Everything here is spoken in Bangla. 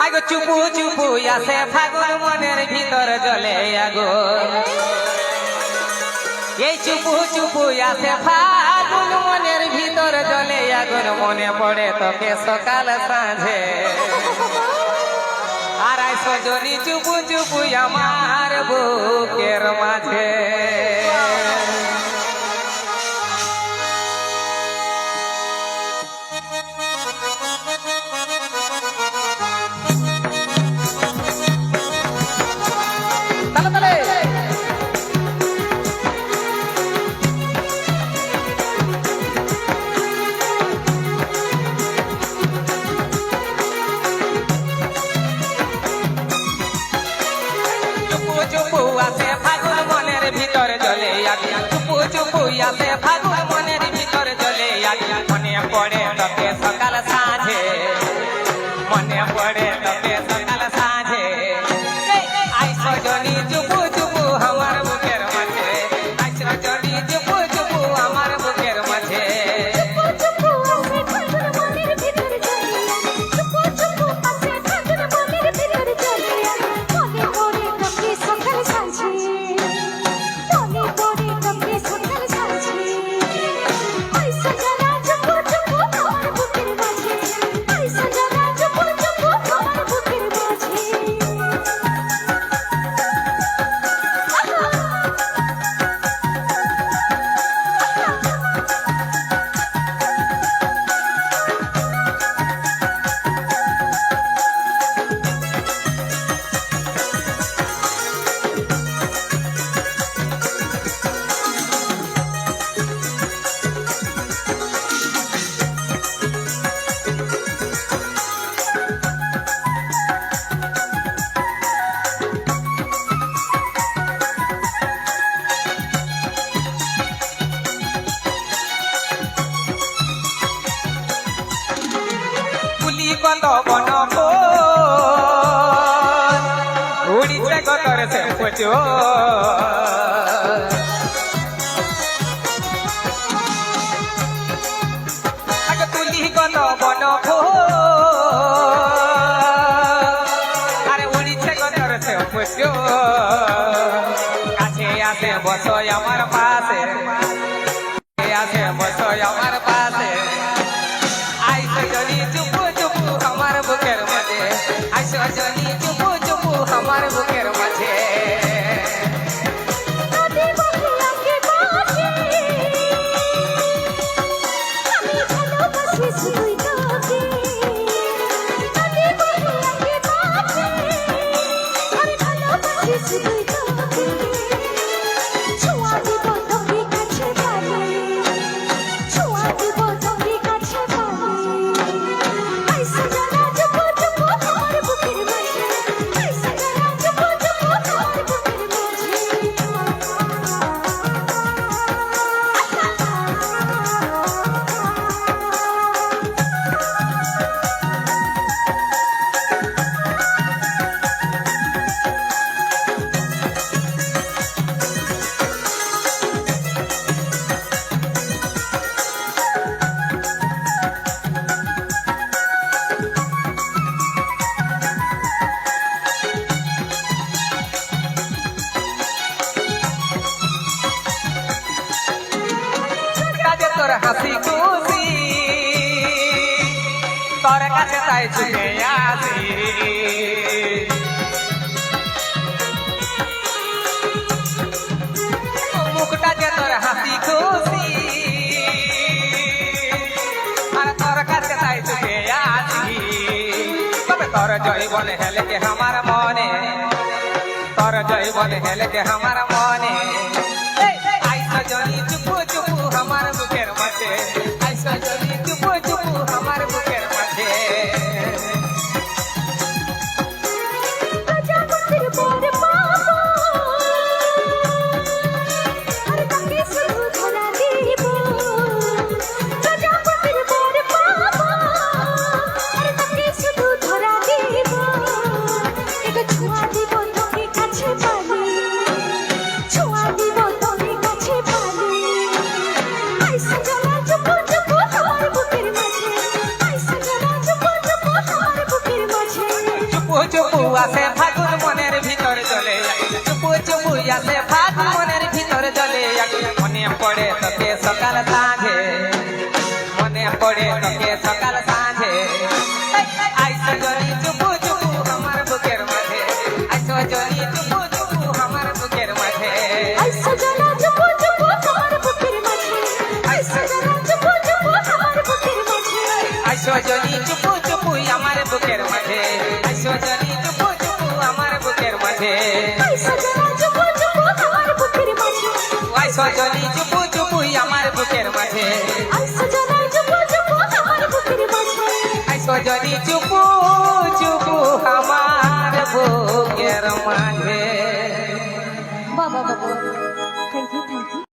আগো চুপু চুপু আসে ফাগুন মনের ভিতর জ্বলে আগুন এই চুপু চুপু আসে ফাগুন মনের ভিতর জ্বলে আগুন মনে পড়ে তোকে সকাল সাঁঝে আর আই সজনী চুপু চুপু আমার বুকের মাঝে চুপু আসে ফাগুন মনের ভিতর জ্বলে আগুন চুপু চুপু আসে ফাগুন মনের ভিতর জ্বলে আগুন মনে পড়ে তোকে সকাল সাঁঝে মনে পড়ে তোকে সকাল সাঁঝে আই সজনী চুপু চুপু আমার বুকের মাঝে আই সজনী চুপু চুপু আমার বুকের মাঝে কত বন উড়িছে কতর সে পুজো তুলি কত বন আরে উড়িছে কতর সে পুজো কাছে আসে বসো আমার পাশে আসে বসো আমার পাশে আই সজনী চুপু চুপু আমার বুকের মাঝে আই সজনী চুপু চুপু আমার বুকের মাঝে তোর হাসি খুশি তোর কাছে তাই ছুটে আসি মুখটা যে তোর হাসি খুশি আর তোর কাছে তাই ছুটে আসি তবে তোর জৈবন হেলে কে আমার মনে তোর জৈবন হেলে কে আমার মনে আই সজনী চুপু চুপু আমার বুকের মাঝে আই সজনী চুপু চুপু আমার বুকের মাঝে ছোঁয়া দিব আসে ফাগুন মনের ভিতর জ্বলে চুপু চুপু আসে ফাগুন মনের ভিতর জ্বলে মনে পড়ে তোকে সকাল সাঁঝে মনে পড়ে তোকে সকাল সাঁঝে আইসো জনি চুপু চুপু আমার বুকের মাঝে আইসো জনি চুপু চুপু আমার বুকের মাঝে আইসো জানা চুপু চুপু আমার বুকের মাঝে আইসো জানা চুপু চুপু আমার বুকের মাঝে আইসো জনি চুপু চুপু আমার বুকের মাঝে আইসো জনি চুপু চুপু আমার বুকের মাঝে আইসো জানা চুপু চুপু আমার বুকের মাঝে আইসো জনি